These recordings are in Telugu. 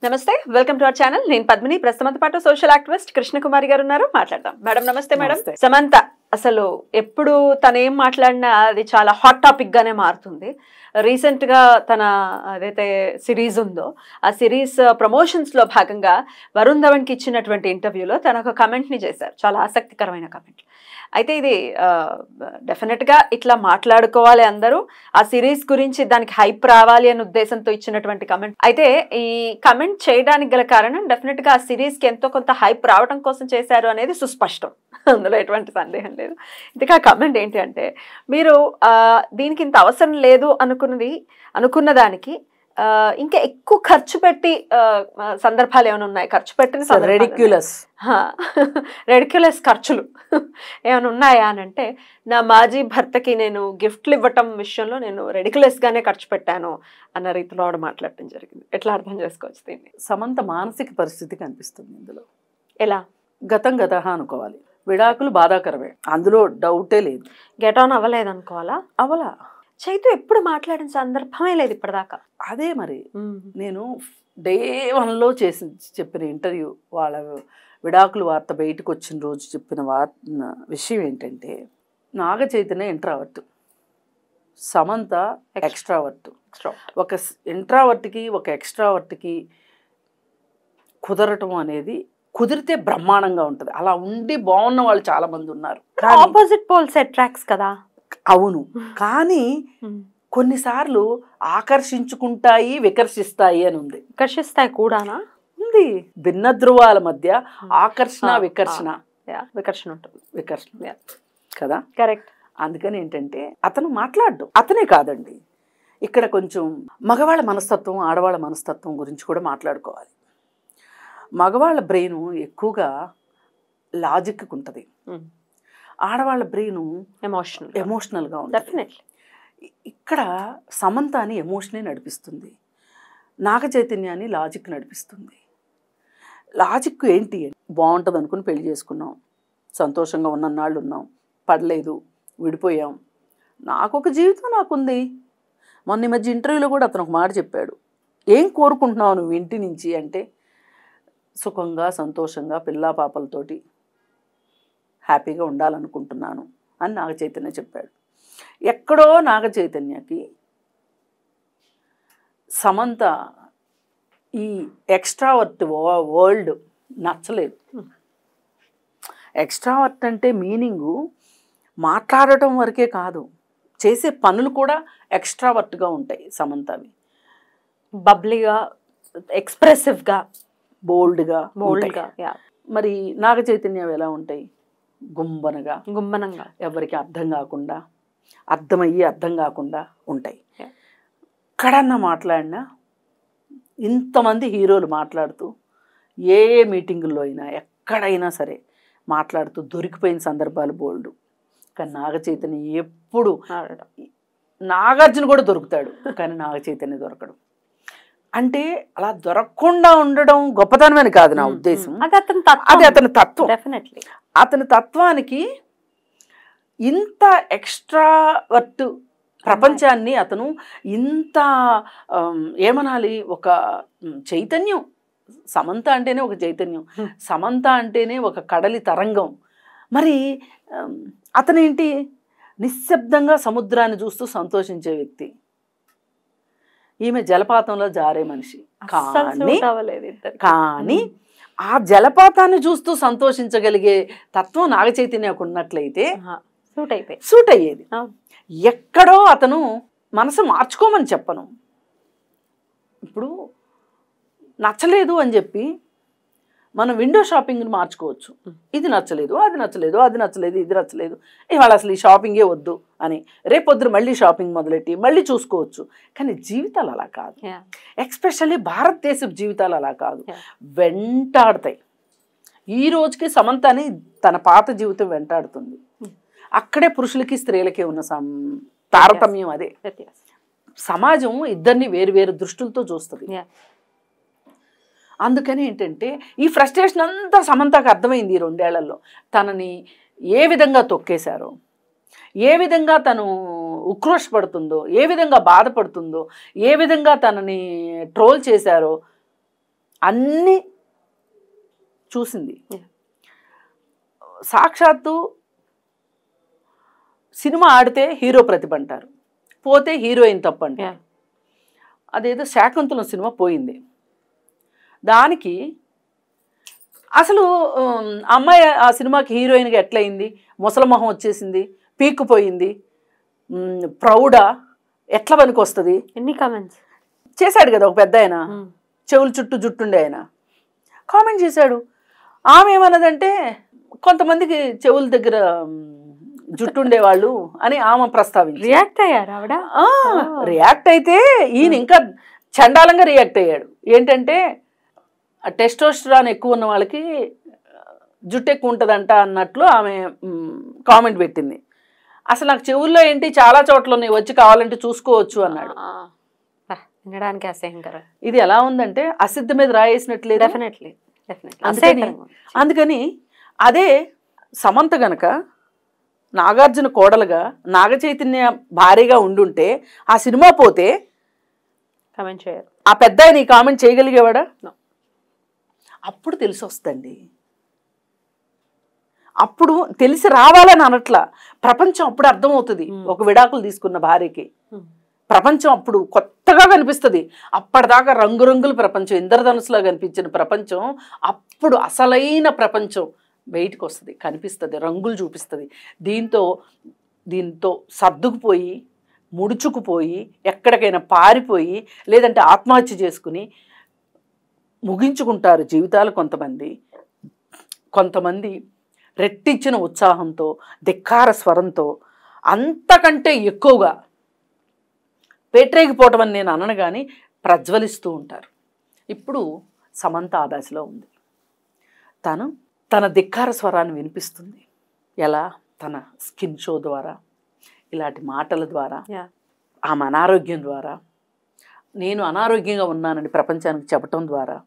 నమస్తే, వెల్కమ్ టు అవర్ ఛానల్. నేను పద్మిని. ప్రస్తుతంతో పాటు సోషల్ యాక్టివిస్ట్ కృష్ణకుమారి గారు ఉన్నారు. మాట్లాడదాం. మేడం నమస్తే. మేడం, సమంత అసలు ఎప్పుడు తను ఏం మాట్లాడినా అది చాలా హాట్ టాపిక్ గానే మారుతుంది. రీసెంట్ గా తన ఏదైతే సిరీస్ ఉందో ఆ సిరీస్ ప్రమోషన్స్ లో భాగంగా వరుణ్ ధవన్ కి ఇచ్చినటువంటి ఇంటర్వ్యూలో తన ఒక కమెంట్ ని చేశారు, చాలా ఆసక్తికరమైన కమెంట్. అయితే ఇది డెఫినెట్ గా ఇట్లా మాట్లాడుకోవాలి అందరూ, ఆ సిరీస్ గురించి దానికి హైప్ రావాలి అనే ఉద్దేశంతో ఇచ్చినటువంటి కమెంట్. అయితే ఈ కమెంట్ చేయడానికి గల కారణం డెఫినెట్ గా ఆ సిరీస్ కి ఎంతో కొంత హైప్ రావడం కోసం చేశారు అనేది సుస్పష్టం, అందులో ఎటువంటి సందేహం లేదు. ఇంతకా కమెంట్ ఏంటి అంటే, మీరు దీనికి ఇంత అవసరం లేదు అనుకున్న దానికి ఇంకా ఎక్కువ ఖర్చు పెట్టి సందర్భాలు ఏమైనా ఉన్నాయి? ఖర్చు పెట్టిన రెడిక్యులస్ ఖర్చులు ఏమైనా ఉన్నాయా అని అంటే, నా మాజీ భర్తకి నేను గిఫ్ట్లు ఇవ్వటం విషయంలో నేను రెడిక్యులస్ గానే ఖర్చు పెట్టాను అన్న రీతిలో ఆవిడ మాట్లాడటం జరిగింది. ఎట్లా అర్థం చేసుకోవచ్చు దీన్ని? సమంత మానసిక పరిస్థితి కనిపిస్తుంది ఇందులో. ఎలా? గతం గతహ అనుకోవాలి. విడాకులు బాధాకరమే, అందులో డౌటే లేదు. గెట్ ఆన్ అవ్వలేదు అనుకోవాలా? అవలా. చైతు ఎప్పుడు మాట్లాడిన సందర్భమే లేదు ఇప్పటిదాకా. అదే మరి నేను డే 1లో చెప్పిన ఇంటర్వ్యూ, వాళ్ళ విడాకుల వార్త బయటకు వచ్చిన రోజు చెప్పిన విషయం ఏంటంటే, నాగ చైతన్య ఇంట్రావర్ట్, సమంత ఎక్స్ట్రావర్ట్. ఒక ఇంట్రావర్ట్కి ఒక ఎక్స్ట్రావర్ట్కి కుదరటం అనేది కుదిరితే బ్రహ్మాండంగా ఉంటుంది. అలా ఉండి బాగున్న వాళ్ళు చాలా మంది ఉన్నారు. ఆపోజిట్ పోల్స్ అట్రాక్ట్స్ కదా. అవును, కానీ కొన్నిసార్లు ఆకర్షించుకుంటాయి, వికర్షిస్తాయి అని ఉంది. వికర్షిస్తాయి కూడానా? ఉంది. భిన్న ధృవాల మధ్య ఆకర్షణ వికర్షణ ఉంటుంది. వికర్షణ కదా, కరెక్ట్. అందుకని ఏంటంటే అతను మాట్లాడు, అతనే కాదండి, ఇక్కడ కొంచెం మగవాళ్ళ మనస్తత్వం ఆడవాళ్ళ మనస్తత్వం గురించి కూడా మాట్లాడుకోవాలి. మగవాళ్ళ బ్రెయిన్ ఎక్కువగా లాజిక్ ఉంటుంది, ఆడవాళ్ళ బ్రెయిన్ ఎమోషనల్గా ఉంటుంది. ఇక్కడ సమంతాని ఎమోషనే నడిపిస్తుంది, నాగ చైతన్యాన్ని లాజిక్ నడిపిస్తుంది. లాజిక్ ఏంటి? బాగుంటుంది అనుకుని పెళ్లి చేసుకున్నాం, సంతోషంగా ఉన్నన్నాళ్ళు ఉన్నాం, పడలేదు, విడిపోయాం, నాకు ఒక జీవితం నాకుంది. మొన్న ఈ మధ్య ఇంటర్వ్యూలో కూడా అతను ఒక మాట చెప్పాడు, ఏం కోరుకుంటున్నావు నువ్వు ఇంటి నుంచి అంటే, సుఖంగా సంతోషంగా పిల్లా పాపలతోటి హ్యాపీగా ఉండాలనుకుంటున్నాను అని నాగ చైతన్య చెప్పాడు. ఎక్కడో నాగ చైతన్యకి సమంత ఈ ఎక్స్ట్రావర్ట్ వరల్డ్ నచ్చలేదు. ఎక్స్ట్రావర్ట్ అంటే మీనింగు మాట్లాడటం వరకే కాదు, చేసే పనులు కూడా ఎక్స్ట్రావర్ట్గా ఉంటాయి సమంతవి. బబ్లీగా, ఎక్స్ప్రెసివ్గా, బోల్డ్గా. మరి నాగ చైతన్యం ఎలా ఉంటాయి? గుంబనంగా, ఎవరికి అర్థం కాకుండా, అర్థమయ్యి అర్థం కాకుండా ఉంటాయి. ఎక్కడన్నా మాట్లాడినా, ఇంతమంది హీరోలు మాట్లాడుతూ ఏ మీటింగుల్లో అయినా ఎక్కడైనా సరే మాట్లాడుతూ దొరికిపోయిన సందర్భాలు బోల్డ్. కానీ నాగ చైతన్యం ఎప్పుడు, నాగార్జున కూడా దొరుకుతాడు కానీ నాగ చైతన్య దొరకడు. అంటే అలా దొరకకుండా ఉండడం గొప్పతనమని కాదు నా ఉద్దేశం, అది అతని తత్వం. డెఫినెట్లీ అతని తత్వానికి ఇంత ఎక్స్ట్రావర్ట్ ప్రపంచాన్ని అతను ఇంత ఏమనాలి, ఒక చైతన్యం. సమంత అంటేనే ఒక చైతన్యం, సమంత అంటేనే ఒక కడలి తరంగం. మరి అతనేంటి, నిశ్శబ్దంగా సముద్రాన్ని చూస్తూ సంతోషించే వ్యక్తి. ఈమె జలపాతంలో జారే మనిషి. కానీ ఆ జలపాతాన్ని చూస్తూ సంతోషించగలిగే తత్వం నాగ చైతన్యకు ఉన్నట్లయితే సూట్ అయ్యేది. ఎక్కడో అతను మనసు మార్చుకోమని చెప్పను. ఇప్పుడు నచ్చలేదు అని చెప్పి మనం విండో షాపింగ్ని మార్చుకోవచ్చు. ఇది నచ్చలేదు, అది నచ్చలేదు, అది నచ్చలేదు, ఇది నచ్చలేదు, ఇవాళ అసలు ఈ షాపింగే వద్దు అని రేపొద్దున మళ్ళీ షాపింగ్ మొదలెట్టి మళ్ళీ చూసుకోవచ్చు. కానీ జీవితాలు అలా కాదు, ఎక్స్పెషల్లీ భారతదేశపు జీవితాలు అలా కాదు, వెంటాడతాయి. ఈ రోజుకి సమంతని తన పాత జీవితం వెంటాడుతుంది. అక్కడే పురుషులకి స్త్రీలకి ఉన్న తారతమ్యం అదే. సమాజం ఇద్దరిని వేరు వేరు దృష్టిలతో చూస్తుంది. అందుకని ఏంటంటే ఈ ఫ్రస్ట్రేషన్ అంతా సమంతకు అర్థమైంది ఈ 2 ఏళ్లలో. తనని ఏ విధంగా తొక్కేశారో, ఏ విధంగా తను ఉక్రోషపడుతుందో, ఏ విధంగా బాధపడుతుందో, ఏ విధంగా తనని ట్రోల్ చేశారో అన్నీ చూసింది. సాక్షాత్తు సినిమా ఆడితే హీరో ప్రతిభ అంటారు, పోతే హీరోయిన్ తప్పు అంటారు. అదేదో శాకుంతలం సినిమా పోయింది, దానికి అసలు అమ్మాయి ఆ సినిమాకి హీరోయిన్గా ఎట్లయింది, ముసలమొహం వచ్చేసింది, పీక్కుపోయింది, ప్రౌడా, ఎట్లా పనికి వస్తుంది, ఎన్ని కామెంట్స్ చేశాడు కదా ఒక పెద్ద ఆయన, చెవులు చుట్టూ జుట్టుండే ఆయన కామెంట్ చేశాడు. ఆమె ఏమన్నదంటే కొంతమందికి చెవుల దగ్గర జుట్టుండేవాళ్ళు అని ఆమె ప్రస్తావించి రియాక్ట్ అయ్యారు ఆవిడ. రియాక్ట్ అయితే ఈయన ఇంకా చండాలంగా రియాక్ట్ అయ్యాడు. ఏంటంటే టెస్టోస్టెరాన్ ఎక్కువ ఉన్న వాళ్ళకి జుట్టు ఎక్కువ ఉంటుందంట అన్నట్లు ఆమె కామెంట్ పెట్టింది. అసలు నాకు చెవుల్లో ఏంటి చాలా చోట్ల ఉన్నాయి, వచ్చి కావాలంటే చూసుకోవచ్చు అన్నాడు. వినడానికి అసహ్యంకరం. ఇది ఎలా ఉందంటే అసిద్ధ మీద రాయేసినట్లేదు. డెఫినెట్లీ. అందుకని అదే సమంత గనక నాగార్జున కోడలుగా నాగ చైతన్య భారీగా ఉండుంటే ఆ సినిమా పోతే కామెంట్ చేయరు. ఆ పెద్ద ఆయన ఈ కామెంట్ చేయగలిగేవాడా? అప్పుడు తెలిసి వస్తుంది, అప్పుడు తెలిసి రావాలని అనట్లా, ప్రపంచం అప్పుడు అర్థమవుతుంది. ఒక విడాకులు తీసుకున్న భార్యకి ప్రపంచం అప్పుడు కొత్తగా కనిపిస్తుంది. అప్పటిదాకా రంగురంగుల ప్రపంచం, ఇంద్రధనుసులో కనిపించిన ప్రపంచం అప్పుడు అసలైన ప్రపంచం బయటకు వస్తుంది, కనిపిస్తుంది, రంగులు చూపిస్తుంది. దీంతో సర్దుకుపోయి ముడుచుకుపోయి ఎక్కడికైనా పారిపోయి లేదంటే ఆత్మహత్య చేసుకుని ముగించుకుంటారు జీవితాలు కొంతమంది రెట్టించిన ఉత్సాహంతో, ధిక్కార స్వరంతో, అంతకంటే ఎక్కువగా పేట్రేగిపోవటం అని నేను అనను కానీ ప్రజ్వలిస్తూ ఉంటారు. ఇప్పుడు సమంత ఆ దశలో ఉంది. తన ధిక్కార స్వరాన్ని వినిపిస్తుంది. ఎలా? తన స్కిన్ షో ద్వారా, ఇలాంటి మాటల ద్వారా, ఆమె అనారోగ్యం ద్వారా, నేను అనారోగ్యంగా ఉన్నానని ప్రపంచానికి చెప్పటం ద్వారా,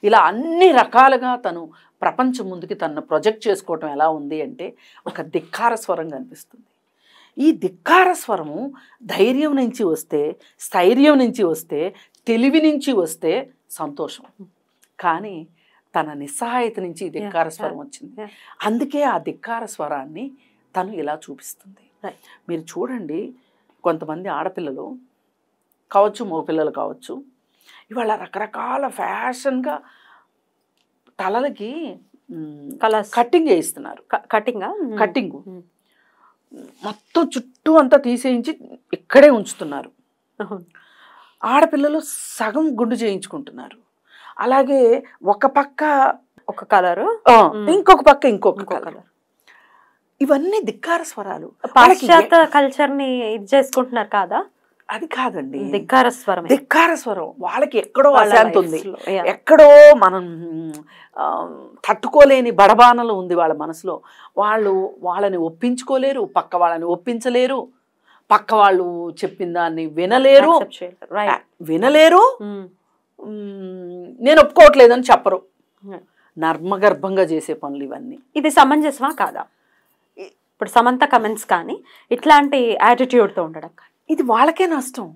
ఇలా అన్ని రకాలుగా తను ప్రపంచం ముందుకి తనను ప్రొజెక్ట్ చేసుకోవటం ఎలా ఉంది అంటే ఒక ధిక్కార స్వరం కనిపిస్తుంది. ఈ ధిక్కార స్వరము ధైర్యం నుంచి వస్తే, స్థైర్యం నుంచి వస్తే, తెలివి నుంచి వస్తే సంతోషం. కానీ తన నిస్సహాయత నుంచి ధిక్కార స్వరం వచ్చింది. అందుకే ఆ ధిక్కార స్వరాన్ని తను ఇలా చూపిస్తుంది. మీరు చూడండి, కొంతమంది ఆడపిల్లలు కావచ్చు, మగపిల్లలు కావచ్చు, ఇవాళ రకరకాల ఫ్యాషన్గా తలలకి కట్టింగ్ చేయిస్తున్నారు. కట్టింగ్ మొత్తం చుట్టూ అంతా తీసేయించి ఇక్కడే ఉంచుతున్నారు. ఆడపిల్లలు సగం గుండు చేయించుకుంటున్నారు. అలాగే ఒక పక్క ఒక కలరు, ఇంకొక పక్క ఇంకొక కలర్. ఇవన్నీ ధిక్కార స్వరాలు. పాశ్చాత్య కల్చర్ని ఇది చేసుకుంటున్నారు కాదా? అది కాదండి, ధిక్కార స్వరం. ధిక్కార స్వరం వాళ్ళకి ఎక్కడో అశాంతి ఉంది, ఎక్కడో మనం తట్టుకోలేని బడబానలు ఉంది వాళ్ళ మనసులో. వాళ్ళని ఒప్పించుకోలేరు, పక్క వాళ్ళని ఒప్పించలేరు, పక్క వాళ్ళు చెప్పిన దాన్ని వినలేరు. నేను ఒప్పుకోవట్లేదని చెప్పరు. నర్మగర్భంగా చేసే పనులు ఇవన్నీ. ఇది సమంజసమా కాదా? ఇప్పుడు సమంత కమెంట్స్ కానీ ఇట్లాంటి యాటిట్యూడ్తో ఉండడం కానీ ఇది వాళ్ళకే నష్టం.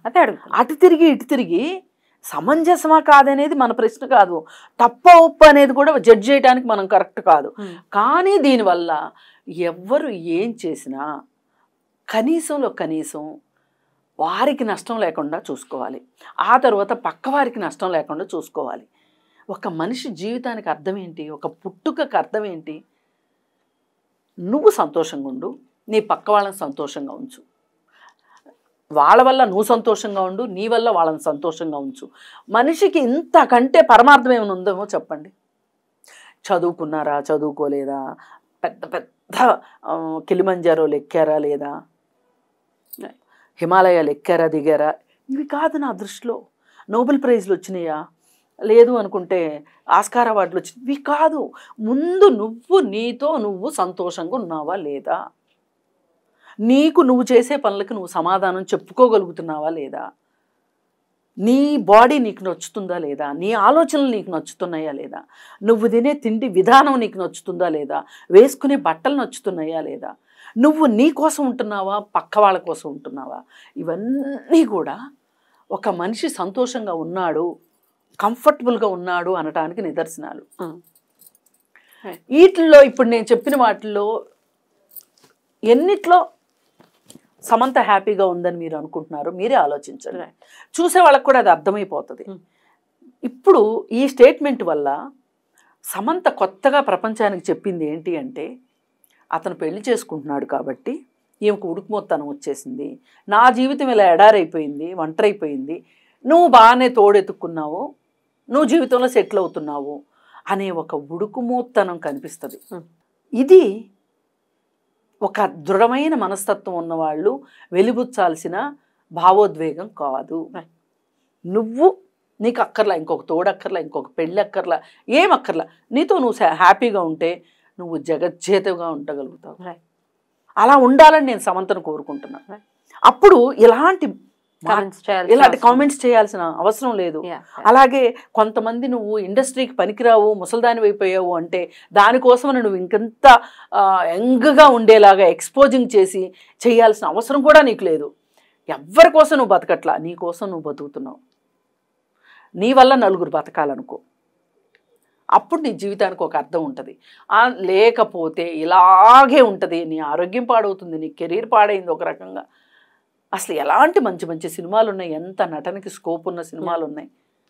అదే అడుగు. అటు తిరిగి ఇటు తిరిగి సమంజసమా కాదనేది మన ప్రశ్న కాదు. తప్ప ఉప్పు అనేది కూడా జడ్జ్ చేయడానికి మనం కరెక్ట్ కాదు. కానీ దీనివల్ల ఎవ్వరు ఏం చేసినా కనీసంలో కనీసం వారికి నష్టం లేకుండా చూసుకోవాలి. ఆ తర్వాత పక్క వారికి నష్టం లేకుండా చూసుకోవాలి. ఒక మనిషి జీవితానికి అర్థం ఏంటి? ఒక పుట్టుకకు అర్థం ఏంటి? నువ్వు సంతోషంగా ఉండు, నీ పక్క వాళ్ళని సంతోషంగా ఉంచు. వాళ్ళ వల్ల నువ్వు సంతోషంగా ఉండు, నీ వల్ల వాళ్ళని సంతోషంగా ఉంచు. మనిషికి ఇంతకంటే పరమార్థం ఏమైనా ఉందేమో చెప్పండి. చదువుకున్నారా, చదువుకోలేదా, పెద్ద పెద్ద కిలిమంజారోలు ఎక్కారా లేదా, హిమాలయాలు ఎక్కారా దిగారా, ఇవి కాదు నా దృష్టిలో. నోబెల్ ప్రైజ్లు వచ్చినాయా, లేదు అనుకుంటే ఆస్కార్ అవార్డులు వచ్చినాయి, ఇవి కాదు. ముందు నీతో నువ్వు సంతోషంగా ఉన్నావా లేదా, నీకు నువ్వు చేసే పనులకి నువ్వు సమాధానం చెప్పుకోగలుగుతున్నావా లేదా, నీ బాడీ నీకు నచ్చుతుందా లేదా, నీ ఆలోచనలు నీకు నచ్చుతున్నాయా లేదా, నువ్వు తినే తిండి విధానం నీకు నచ్చుతుందా లేదా, వేసుకునే బట్టలు నచ్చుతున్నాయా లేదా, నువ్వు నీ కోసం ఉంటున్నావా, పక్క వాళ్ళ కోసం ఉంటున్నావా. ఇవన్నీ కూడా ఒక మనిషి సంతోషంగా ఉన్నాడు, కంఫర్టబుల్గా ఉన్నాడు అనటానికి నిదర్శనాలు. వీటిల్లో ఇప్పుడు నేను చెప్పిన వాటిల్లో ఎన్నిట్లో సమంత హ్యాపీగా ఉందని మీరు అనుకుంటున్నారు మీరే ఆలోచించండి. చూసే వాళ్ళకి కూడా అది అర్థమైపోతుంది. ఇప్పుడు ఈ స్టేట్మెంట్ వల్ల సమంత కొత్తగా ప్రపంచానికి చెప్పింది ఏంటి అంటే, అతను పెళ్లి చేసుకుంటున్నాడు కాబట్టి ఈమెకు ఉడుకుమొత్తనం వచ్చేసింది, నా జీవితం ఇలా ఎడారైపోయింది, ఒంటరైపోయింది, నువ్వు బాగానే తోడెత్తుకున్నావు, నువ్వు జీవితంలో సెటిల్ అవుతున్నావు అనే ఒక ఉడుకుమొత్తనం కనిపిస్తుంది. ఇది ఒక దృఢమైన మనస్తత్వం ఉన్నవాళ్ళు వెలిబుచ్చాల్సిన భావోద్వేగం కాదు. నువ్వు నీకు అక్కర్లా ఇంకొక తోడక్కర్లా, ఇంకొక పెళ్ళి అక్కర్లా, ఏం అక్కర్లా, నీతో నువ్వు హ్యాపీగా ఉంటే నువ్వు జగజ్జేతగా ఉండగలుగుతావు. అలా ఉండాలని నేను సమంతను కోరుకుంటున్నాను. అప్పుడు ఇలాంటి కామెంట్స్ చేయాల్సిన అవసరం లేదు. అలాగే కొంతమంది నువ్వు ఇండస్ట్రీకి పనికిరావు, ముసల్దాని అయిపోయావు అంటే దానికోసం నువ్వు ఇంకెంత యంగ్గా ఉండేలాగా ఎక్స్పోజింగ్ చేసి చేయాల్సిన అవసరం కూడా నీకు లేదు. ఎవరి కోసం నువ్వు బతకట్లా, నీ కోసం నువ్వు బతుకుతున్నావు. నీ వల్ల నలుగురు బతకాలనుకో, అప్పుడు నీ జీవితానికి ఒక అర్థం ఉంటుంది. లేకపోతే ఇలాగే ఉంటుంది, నీ ఆరోగ్యం పాడవుతుంది, నీ కెరీర్ పాడైంది ఒక రకంగా. అసలు ఎలాంటి మంచి మంచి సినిమాలు ఉన్నాయి, ఎంత నటనకి స్కోప్ ఉన్న సినిమాలు ఉన్నాయి.